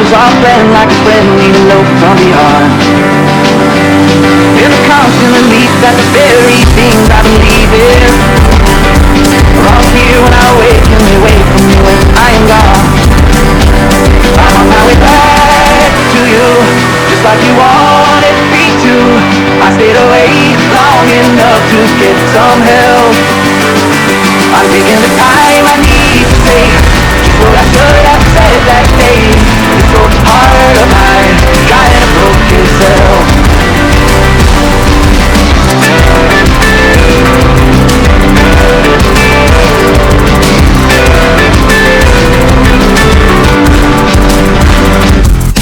was our plan, like a friend we eloped from beyond. In the constant belief that the very things I believe in are all here when I wake and they wait for me when I am gone. I'm on my way back to you, just like you wanted me to. I stayed away long enough to get some help. I'm taking the time I need to say just what I should have said that day. This old heart of mine trying to broke itself.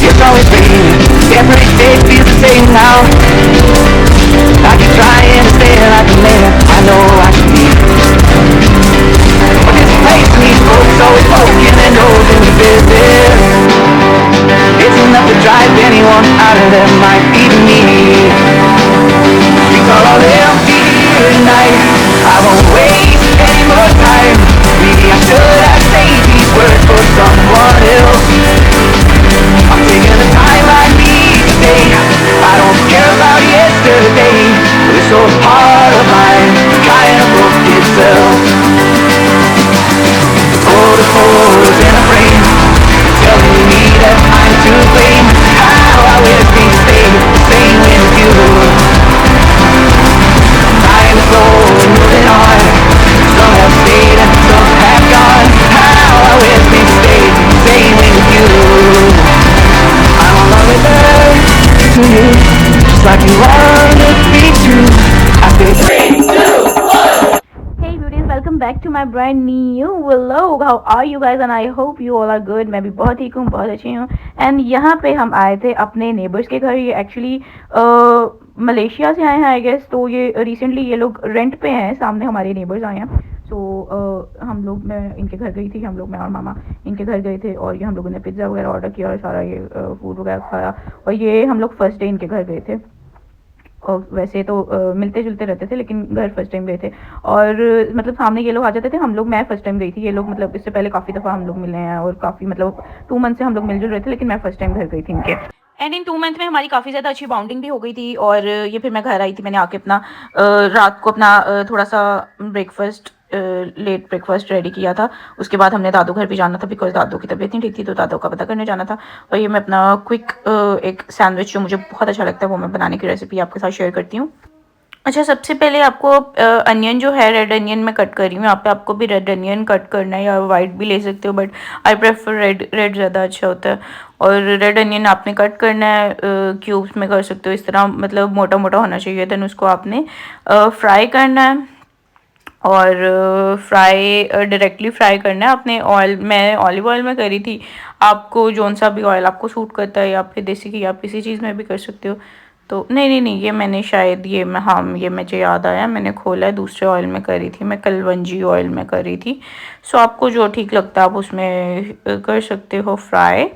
It's always raining, every day feels the same now. I keep trying to stay like a man I know I should be. But this place needs folks always poking and holding the business. It's enough to drive anyone out of their mind, even me. Streets are all empty tonight. I won't waste any more time. Maybe I should have saved these words for someone else. I'm taking the time I need today. I don't care about yesterday. This old heart of mine trying to broke itself. Photos in a frame telling me that I'm to blame. How I wish things stayed the same with you. Time is slowly moving on. Some have stayed and some have gone. How I wish things stayed the same with you. I'm on my way back to you, just like you wanted me to. I feel 3, 2, 1. Hey beauties, welcome back to my brand new vlog. How are you guys? And I hope you all are good. मैं भी बहुत ठीक हूँ, बहुत अच्छी हूँ. And यहाँ पे हम आए थे अपने नेबर्स के घर. ये एक्चुअली मलेशिया से आए हैं आई गेस. तो ये रिसेंटली ये लोग रेंट पे हैं. सामने हमारे नेबर्स आए हैं. सो हम लोग मैं इनके घर गई थी. हम लोग मैं और मामा इनके घर गए थे और ये हम लोगों ने पिज़्ज़ा वगैरह ऑर्डर किया और सारा ये फूड वगैरह खाया. और ये हम लोग फर्स्ट डे इनके घर गए थे. और वैसे तो मिलते जुलते रहते थे लेकिन घर फर्स्ट टाइम गए थे. और मतलब सामने ये लोग आ जाते थे. हम लोग मैं फ़र्स्ट टाइम गई थी. ये लोग मतलब इससे पहले काफ़ी दफ़ा हम लोग मिले हैं और काफ़ी मतलब 2 मंथ से हम लोग मिलजुल रहे थे. लेकिन मैं फ़र्स्ट टाइम घर गई थी इनके. एंड इन 2 मंथ में हमारी काफ़ी ज़्यादा अच्छी बाउंडिंग भी हो गई थी. और ये फिर मैं घर आई थी. मैंने आके अपना रात को अपना थोड़ा सा ब्रेकफास्ट लेट ब्रेकफास्ट रेडी किया था. उसके बाद हमने दादू घर भी जाना था बिकॉज दादू की तबीयत नहीं ठीक थी. तो दादू का पता करने जाना था. और ये मैं अपना क्विक एक सैंडविच जो मुझे बहुत अच्छा लगता है वो मैं बनाने की रेसिपी आपके साथ शेयर करती हूँ. अच्छा, सबसे पहले आपको अनियन जो है रेड अनियन मैं कट कर रही हूँ. यहाँ पे आपको भी रेड अनियन कट करना है या वाइट भी ले सकते हो बट आई प्रेफर रेड ज़्यादा अच्छा होता है. और रेड अनियन आपने कट करना है. क्यूब्स में कर सकते हो इस तरह, मतलब मोटा मोटा होना चाहिए. देन उसको आपने फ्राई करना है. और फ्राई डायरेक्टली फ्राई करना है आपने. ऑयल मैं ऑलिव ऑयल में करी थी. आपको जौन सा भी ऑयल आपको सूट करता है या फिर देसी घी आप किसी चीज़ में भी कर सकते हो. तो नहीं ये मैंने शायद ये मैं हाँ ये मुझे याद आया मैंने खोला है. दूसरे ऑयल में करी थी मैं, कलवंजी ऑयल में करी थी. सो आपको जो ठीक लगता है आप उसमें कर सकते हो fry.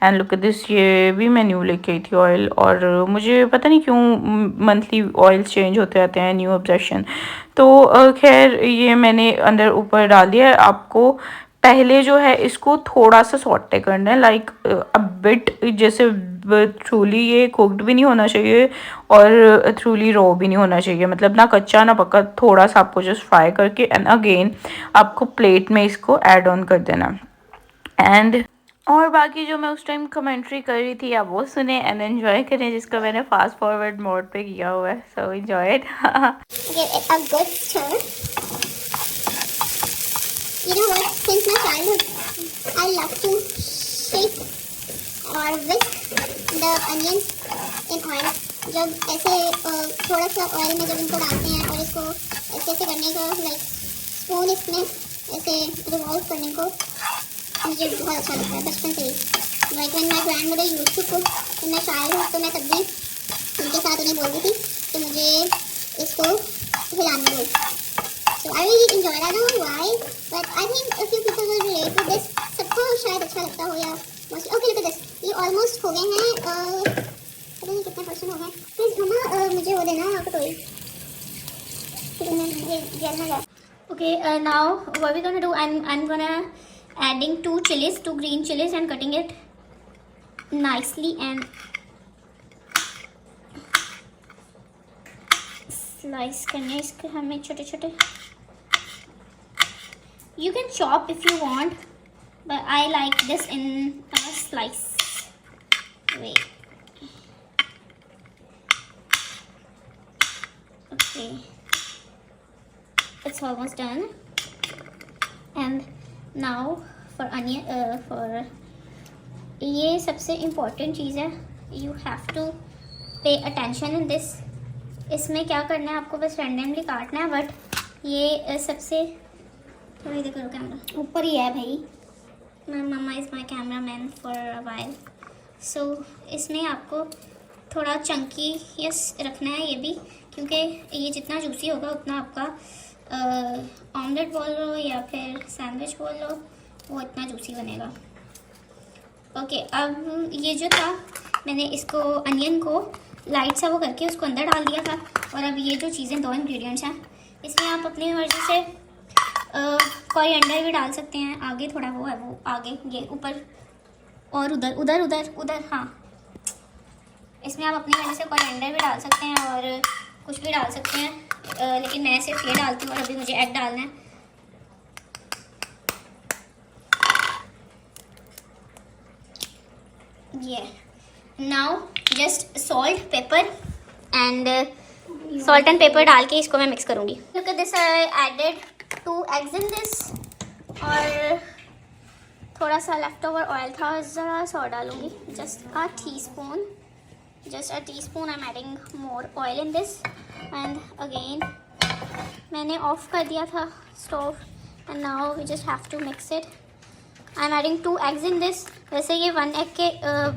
And look at this, ये भी मैं न्यू लेके आई थी ऑयल. और मुझे पता नहीं क्यों मंथली ऑयल चेंज होते रहते हैं, न्यू ऑब्सेशन. तो खैर ये मैंने अंदर ऊपर डाल दिया है. आपको पहले जो है इसको थोड़ा सा सॉटे करना है, लाइक अ बिट, जैसे ट्रूली ये कुक्ड भी नहीं होना चाहिए और ट्रूली रॉ भी नहीं होना चाहिए. मतलब ना कच्चा ना पक्का, थोड़ा सा आपको जस्ट फ्राई करके एंड अगेन आपको प्लेट में इसको ऐड ऑन कर देना. एंड और बाकी जो मैं उस टाइम कमेंट्री कर रही थी आप वो सुने एंड एंजॉय करें, जिसका मैंने फास्ट फॉरवर्ड मोड पे किया हुआ है. So enjoy it. Give it a good stir. You know what? Since my childhood, I love to shake or whisk the onions in oil. जब ऐसे थोड़ा सा ऑयल में जब इनको डालते हैं और इसको ऐसे ऐसे करने का, लाइक स्पून इसमें ऐसे रिवॉल्व करने को मुझे बहुत अच्छा लगता है बचपन से ही. Like when my grandmother used to cook in my childhood, तो मैं तब भी उनके साथ उन्हें बोलती थी कि मुझे इसको हिलाने दो. So I really enjoy it. I don't know why, but I think a few people will relate with this. सबको शायद अच्छा लगता हो या mostly. Okay, look at this. ये almost हो गए हैं. पता नहीं कितने परसेंट हो गए. प्लीज मम्मा मुझे वो देना कटोरी. ये जलना है. Okay, now what we're gonna do? I'm gonna adding 2 chilies, 2 green chilies and cutting it. nicely and slice करने हैं इसके हमें छोटे छोटे. You can chop if you want, but I like this in a slice way. Okay, it's almost done. And now for onion, for ये सबसे important चीज़ है. You have to pay attention in this. इसमें क्या करना है, आपको बस randomly काटना है. बट ये सबसे थोड़ी देर करो, कैमरा ऊपर ही है भाई. My mumma is my camera man for a while. So इसमें आपको थोड़ा चंकी यस रखना है ये भी, क्योंकि ये जितना जूसी होगा उतना आपका ऑमलेट बोल लो या फिर सैंडविच बोल लो, वो इतना जूसी बनेगा. ओके, अब ये जो था मैंने इसको अनियन को लाइट सा वो करके उसको अंदर डाल दिया था. और अब ये जो चीज़ें 2 इंग्रेडिएंट्स हैं, इसमें आप अपनी मर्ज़ी से कोरिएंडर भी डाल सकते हैं. आगे थोड़ा वो है, वो आगे ये ऊपर और उधर उधर उधर उधर. हाँ, इसमें आप अपनी मर्ज़ी से कोरिएंडर भी डाल सकते हैं और कुछ भी डाल सकते हैं. लेकिन मैं सिर्फ ये डालती हूँ और अभी मुझे एग डालना है. ये now just salt pepper and salt and pepper डाल के इसको मैं मिक्स करूँगी. Look at this, I added 2 eggs in this. और थोड़ा सा लेफ्ट ओवर ऑयल था, ज़रा सा और डालूँगी. Just a teaspoon, just a teaspoon. I am adding more oil in this. And again मैंने ऑफ कर दिया था stove. And now we just have to mix it. I am adding 2 eggs in this. वैसे ये 1 egg के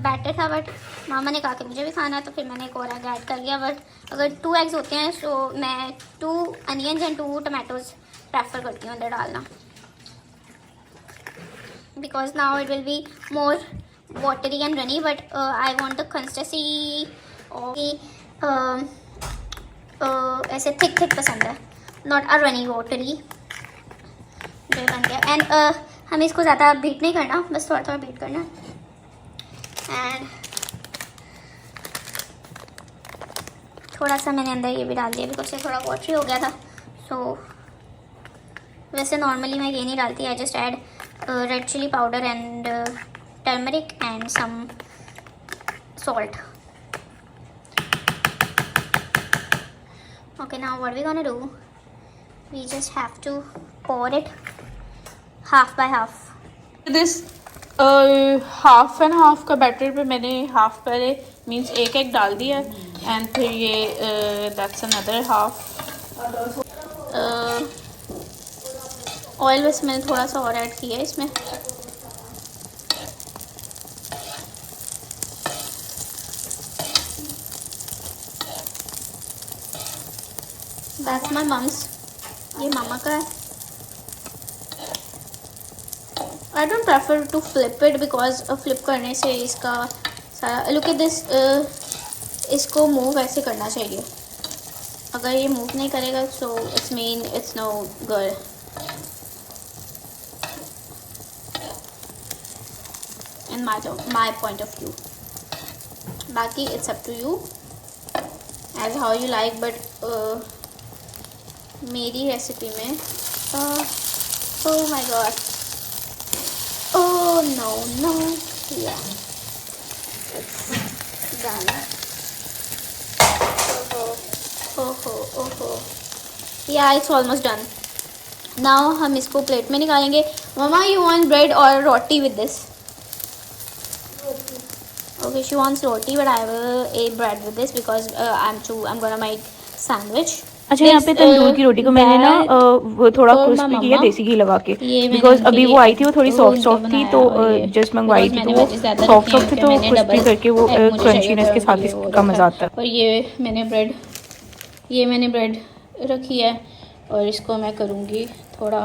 batter था, but मामा ने कहा कि मुझे भी खाना, तो फिर मैंने एक और एग ऐड कर लिया. बट अगर 2 eggs होते हैं तो मैं 2 onions एंड 2 tomatoes प्रेफर करती हूँ अंदर डालना, because now it will be more watery and runny. But I want the consistency ऐसे थिक थिक पसंद है, नॉट अ रनी वाटरी. जो बन गया. एंड हमें इसको ज़्यादा बीट नहीं करना, बस थोड़ा थोड़ा बीट करना. एंड थोड़ा सा मैंने अंदर ये भी डाल दिया बिकॉज ये थोड़ा वाटरी हो गया था. सो वैसे नॉर्मली मैं ये नहीं डालती. I just add red chilli powder and turmeric and some salt. Okay, now what we gonna do, we just have to pour it half by half. This half and half का batter पे मैंने half पहले means 1 egg डाल दिया and फिर ये that's another half. Oil बस मैंने थोड़ा सा और ऐड किया है इसमें. That's my mums. ये मामा का है. I don't prefer to flip it because flip करने से इसका सारा लुक एट दिस, इसको मूव ऐसे करना चाहिए. अगर ये मूव नहीं करेगा so it's mean it's no good. In my point of view. बाकी it's up to you as how you like. But मेरी रेसिपी में oh my god, oh no, yeah, it's done. Oh, yeah, it's almost done. Now हम इसको plate में निकालेंगे. Mama, you want bread or roti with this? Okay, she wants roti, but I will eat bread with this because I'm gonna make sandwich. अच्छा, यहाँ पे तंदूर की रोटी को मैंने ना वो थोड़ा क्रिस्पी किया देसी घी लगा के, बिकॉज अभी वो आई थी वो थोड़ी सॉफ्ट थी, तो जस्ट मंगवाई थी तो वो सॉफ्ट थी, तो क्रिस्पी करके वो क्रंचीनेस के साथ इसका मज़ा आता है. और ये मैंने ब्रेड रखी है और इसको मैं करूँगी थोड़ा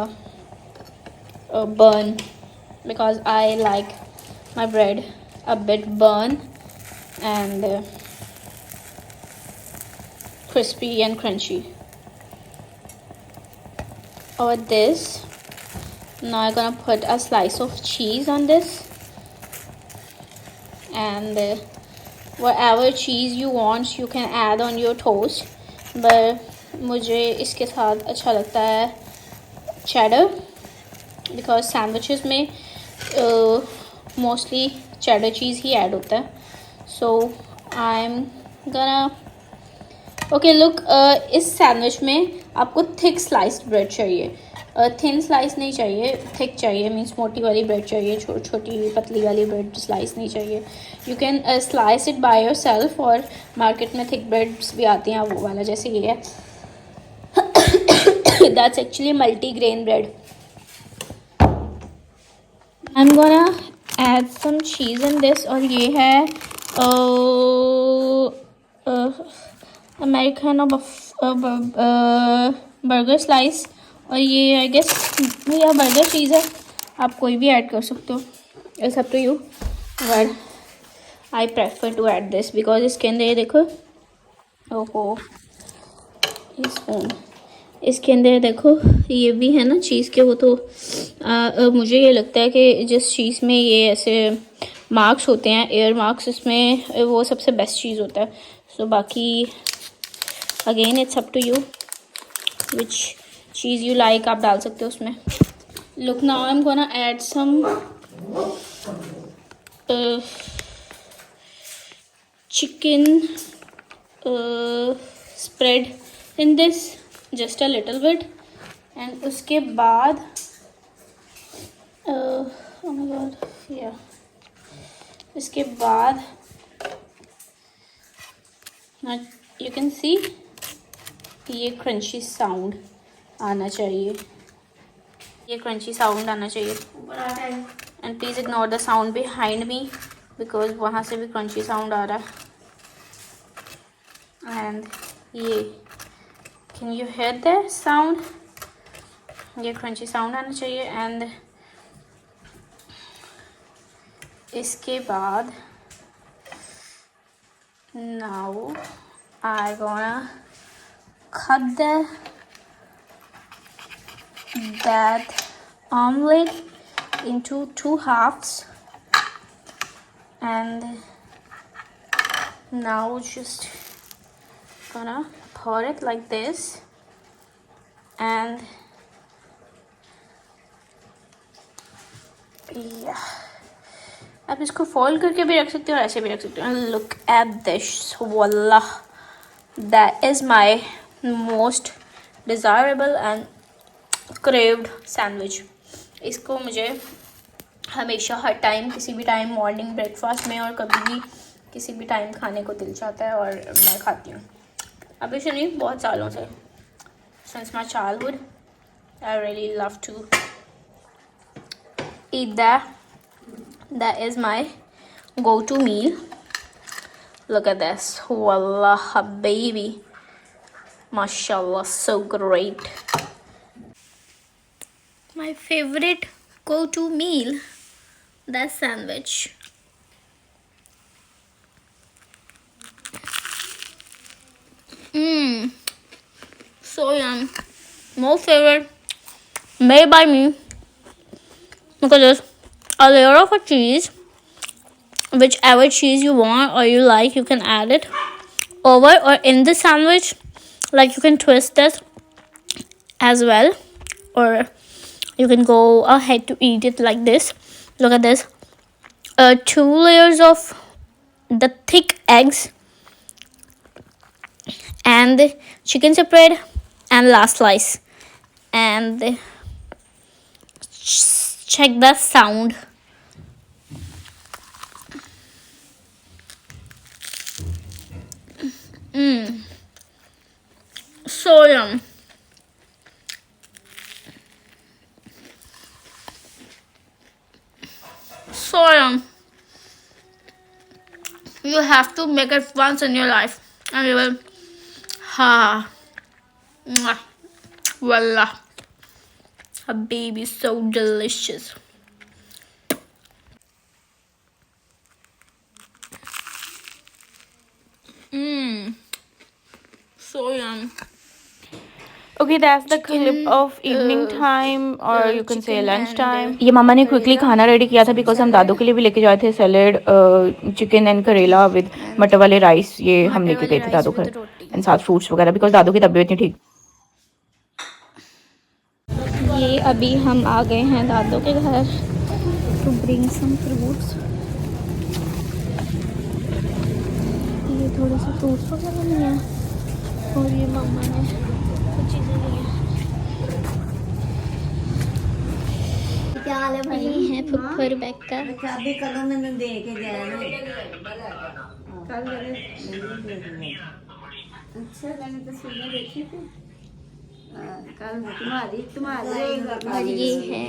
burn, because I like my bread a bit burn and crispy and crunchy. Or this, now I'm gonna put a slice of cheese on this and whatever cheese you want you can add on your toast, but मुझे इसके साथ अच्छा लगता है cheddar because sandwiches में mostly cheddar cheese ही add होता है. So I'm gonna okay look, इस सैंडविच में आपको थिक स्लाइस्ड ब्रेड चाहिए, थिन स्लाइस नहीं चाहिए, थिक चाहिए. मीन्स मोटी वाली ब्रेड चाहिए, छोटी पतली वाली ब्रेड स्लाइस नहीं चाहिए. You can slice it by yourself, और मार्केट में थिक ब्रेड्स भी आती हैं वो वाला जैसे ये है. That's actually multi grain bread. I am gonna add some cheese in this, और ये है अमेरिकन बर्गर स्लाइस, और ये आई गेस या बर्गर चीज़ है, आप कोई भी ऐड कर सकते हो, it's up to you, but I prefer to add this because इसके अंदर देखो, ओहो स्पून, इसके अंदर देखो ये भी है ना चीज़ के, वो तो मुझे ये लगता है कि जिस चीज़ में ये ऐसे मार्क्स होते हैं, एयर मार्क्स, इसमें वो सबसे बेस्ट चीज़ होता है. सो बाकी again it's up to you which cheese you like, आप डाल सकते हो उसमें. Look now I am gonna add some chicken spread in this, just a little bit, and उसके बाद oh my god, yeah, इसके बाद यू कैन सी ये क्रंची साउंड आना चाहिए, ये क्रंची साउंड आना चाहिए. And please ignore the sound behind me because वहाँ से भी क्रंची साउंड आ रहा है. एंड ये can you hear the sound, ये क्रंची साउंड आना चाहिए. एंड इसके बाद now I gonna cut that omelet into 2 halves, and now just gonna pour it like this, and yeah, आप इसको फोल्ड करके भी रख सकते हो और ऐसे भी रख सकते हो. Look at this, Wallah that is my most desirable and craved sandwich. इसको मुझे हमेशा हर टाइम, किसी भी टाइम, मॉर्निंग ब्रेकफास्ट में और कभी भी किसी भी टाइम खाने को दिल चाहता है और मैं खाती हूँ. अभी से नहीं, बहुत सालों से, since my childhood I really love to eat that. That is my go-to meal. Look at this, wallah baby, mashallah, so great. My favorite go-to meal, that sandwich. So yum. Most favorite, made by me. Look at this. A layer of a cheese, whichever cheese you want or you like, you can add it over or in the sandwich. Like you can twist this as well, or you can go ahead to eat it like this. Look at this, 2 layers of the thick eggs and chicken spread and last slice, and check the sound. So yum. So yum. You have to make it once in your life and you will mwah, voila, a baby, so delicious. So yum. Okay, that's the clip of evening time or you can say lunch time. ये मामा ने quickly खाना ready किया था because हम दादू के लिए भी लेके जाए थे सैलेड, चिकन एंड करेला विद मटर वाले राइस, ये हम लेके गए थे दादू घर एंड साथ फ्रूट्स वगैरह बिकॉज दादू की तबीयत नहीं ठीक। ये अभी हम आ गए हैं दादू के घर टू ब्रिंग सम फ्रूट्स। ये थोड़े से फ्रूट्स वगैरह नहीं है और ये मम्मा ने कुछ चीज़ें ली हैं। क्या हाल है भाई? ये है फुफर बैग का। चाबी कदों मैंने दे के गया ना कल अच्छा मैंने तस्वीरें देखी थी कल तुम्हारे और ये है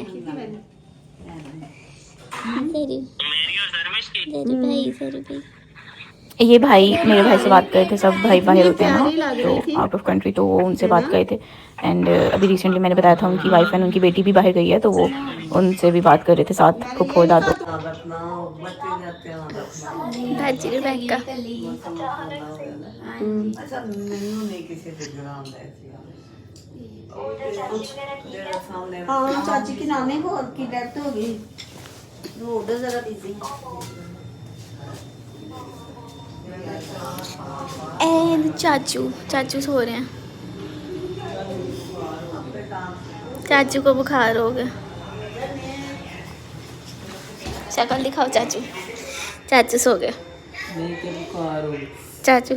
जरी भाई। ये भाई मेरे भाई से बात कर रहे थे, सब भाई बाहर होते हैं ना तो आउट ऑफ कंट्री, तो वो उनसे बात कर रहे थे एंड अभी रिसेंटली मैंने बताया था उनकी वाइफ एंड उनकी बेटी भी बाहर गई है तो वो उनसे भी बात कर रहे थे साथ फुफो दादू। भाजी बैग का अच्छा मैनू नहीं किसी से जुड़ाम हाँ चाची की नानी को की डेथ हो गई रोड जरा बिजी एंड चाचू सो रहे हैं। चाचू को बुखार हो गया। शक्ल दिखाओ चाचू सो गए। चाचू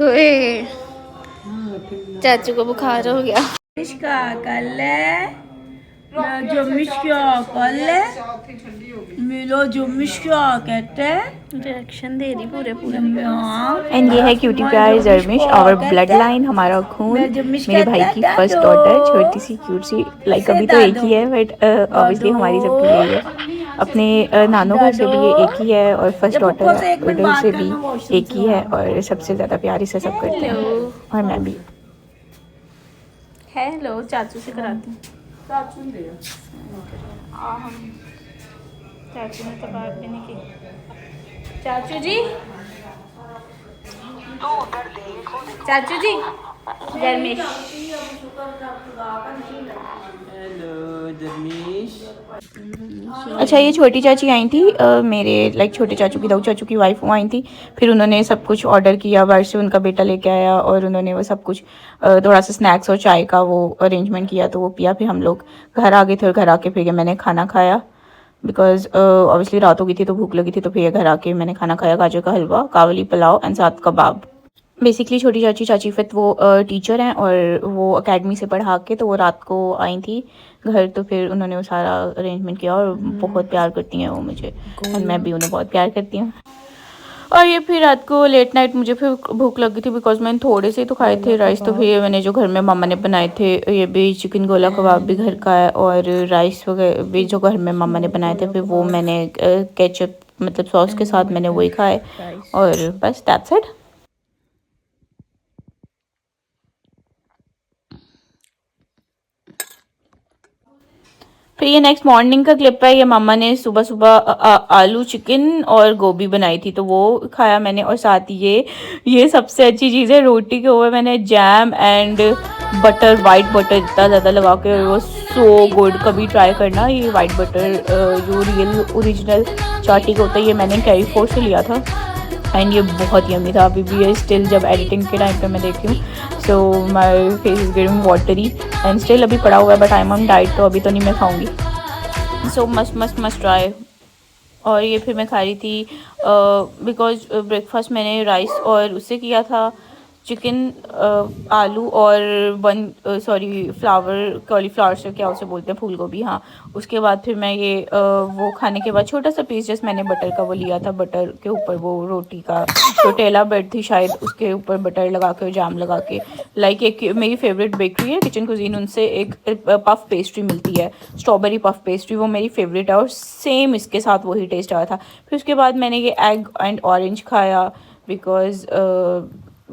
को बुखार हो गया। रिएक्शन दे रही पूरे एंड ये है क्यूटी प्यार जर्मिश और ब्लड लाइन, हमारा खून, मेरे भाई की फर्स्ट डॉटर, छोटी सी क्यूट सी, लाइक अभी तो एक ही है बट ऑब्वियसली हमारी सबकी यही है। अपने नानों घर से भी ये एक ही है और फर्स्ट डॉटर से भी एक ही है और सबसे ज़्यादा प्यार इसे सब करते हैं और मैं भी। हेलो चाचू से कराती हूँ। चाचू ने तो बात भी नहीं की। चाचू जी जर्मिश अच्छा ये छोटी चाची आई थी मेरे लाइक छोटे चाचू की, दाऊ चाचू की वाइफ वो आई थी, फिर उन्होंने सब कुछ ऑर्डर किया, बाहर से उनका बेटा लेके आया और उन्होंने वो सब कुछ थोड़ा सा स्नैक्स और चाय का वो अरेंजमेंट किया तो वो पिया, फिर हम लोग घर आ गए थे और घर आके फिर मैंने खाना खाया बिकॉज ऑब्वियसली रात हो गई थी तो भूख लगी थी, तो फिर घर आके मैंने खाना खाया, गाजर का हलवा, कावली पुलाव एंड साथ कबाब। बेसिकली छोटी चाची फित वो टीचर हैं और वो एकेडमी से पढ़ा के तो वो रात को आई थी घर, तो फिर उन्होंने वो सारा अरेंजमेंट किया और बहुत प्यार करती हैं वो मुझे और मैं भी उन्हें बहुत प्यार करती हूँ। और ये फिर रात को लेट नाइट मुझे फिर भूख लगी थी बिकॉज मैंने थोड़े से तो खाए थे राइस, तो फिर मैंने जो घर में मामा ने बनाए थे ये भी चिकन गोला कबाब भी घर का है और राइस वगैरह भी जो घर में मामा ने बनाए थे फिर वो मैंने केचप मतलब सॉस के साथ मैंने वही खाए और बस दैट्स इट। फिर ये नेक्स्ट मॉर्निंग का क्लिप है, ये मामा ने सुबह सुबह आलू चिकन और गोभी बनाई थी तो वो खाया मैंने और साथ ही ये सबसे अच्छी चीज़ है, रोटी के ऊपर मैंने jam and butter, white butter इतना ज़्यादा लगा के और वो सो गुड, कभी ट्राई करना ये वाइट बटर जो रियल ओरिजिनल चाटी का होता है, ये मैंने कैरीफोर से लिया था एंड ये बहुत यम्मी था। अभी भी ये स्टिल जब एडिटिंग के टाइम पे मैं देखती हूँ so my face is getting watery and still अभी पड़ा हुआ है but I am on diet तो अभी तो नहीं मैं खाऊंगी। So must try. और ये फिर मैं खा रही थी बिकॉज ब्रेकफास्ट मैंने राइस और उससे किया था, चिकन आलू और फ्लावर कॉलीफ्लावर से क्या उसे बोलते हैं फूल गोभी, हाँ। उसके बाद फिर मैं ये वो खाने के बाद छोटा सा पीस जस्ट मैंने बटर का वो लिया था, बटर के ऊपर वो रोटी का टोटेला ब्रेड थी शायद, उसके ऊपर बटर लगा के जाम लगा के, लाइक एक मेरी फेवरेट बेकरी है किचन कुजीन, उनसे एक पफ पेस्ट्री मिलती है, स्ट्रॉबेरी पफ पेस्ट्री, वो मेरी फेवरेट है और सेम इसके साथ वही टेस्ट आया था। फिर उसके बाद मैंने ये एग एंड ऑरेंज खाया बिकॉज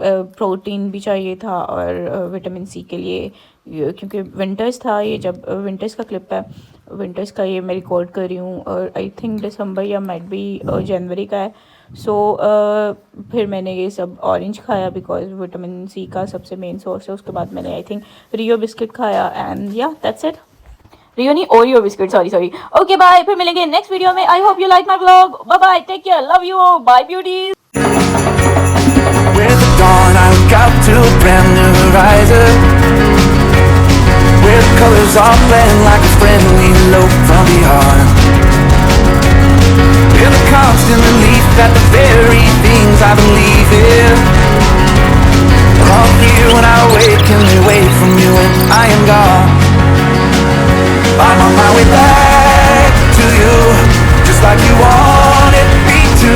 प्रोटीन भी चाहिए था और विटामिन सी के लिए क्योंकि विंटर्स था ये, जब विंटर्स का क्लिप है, विंटर्स का ये मैं रिकॉर्ड कर रही हूँ और आई थिंक दिसंबर या माइट भी जनवरी का है। सो फिर मैंने ये सब ऑरेंज खाया बिकॉज विटामिन सी का सबसे मेन सोर्स है। उसके बाद मैंने आई थिंक रियो बिस्किट खाया एंड या दैट्स इट। रियो नहीं, Oreo biscuit, sorry. Okay bye, फिर मिलेंगे नेक्स्ट वीडियो में। I hope you like my vlog. Bye bye, take care, love you, bye beauties. With the dawn I look out to a brand new horizon, where the colors all blend like a friendly note from beyond. Feel the constant relief that the very things I believe in are all here when I awaken. They wait for me when I am gone. I'm on my way back to you, just like you wanted me to.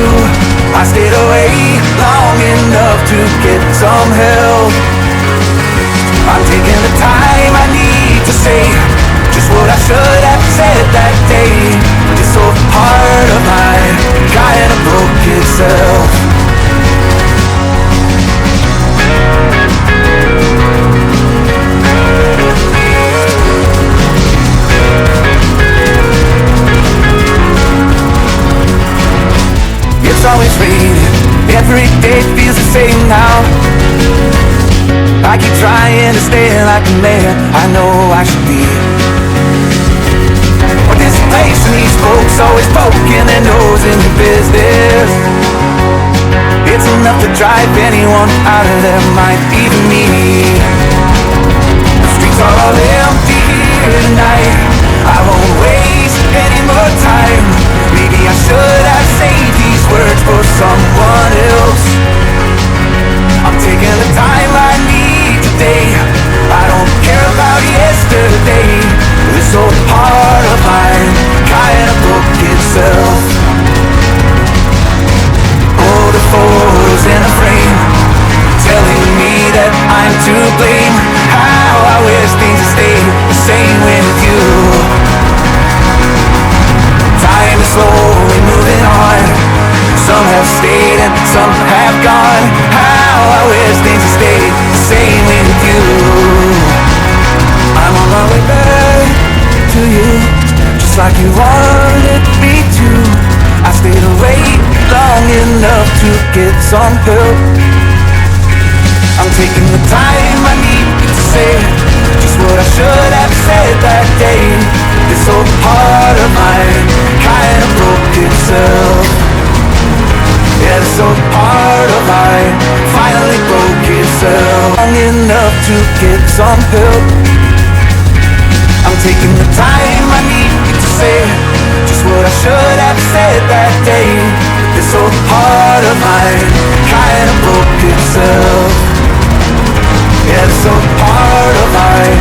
I stayed away long enough to get some help. I'm taking the time I need to say just what I should have said that day. This old part of my kind of broke itself. It's always raining, every day feels the same now. I keep trying to stay like the man I know I should be, but this place and these folks always poking their nose in your business. It's enough to drive anyone out of their mind, even me. The streets are all empty here tonight. I won't waste any more time. Maybe I should have saved these words for someone else. I'm taking the time I need today. I don't care about yesterday. This old part of mine kind of broke itself. Oh, the photos in a frame telling me that I'm to blame. How I wish things had stayed the same with you. Time is slowly moving on. Some have stayed and some have gone. How I wish things had stayed the same with you. I'm on my way back to you, just like you wanted me to. I stayed away long enough to get some help. I'm taking the time I need to say just what I should have said that day. This old part of mine kind of broke itself. Yeah, this old part of mine finally broke itself. Long enough to get some help. I'm taking the time I need to say just what I should have said that day. This old part of mine kind of broke itself. Yeah, this old part of mine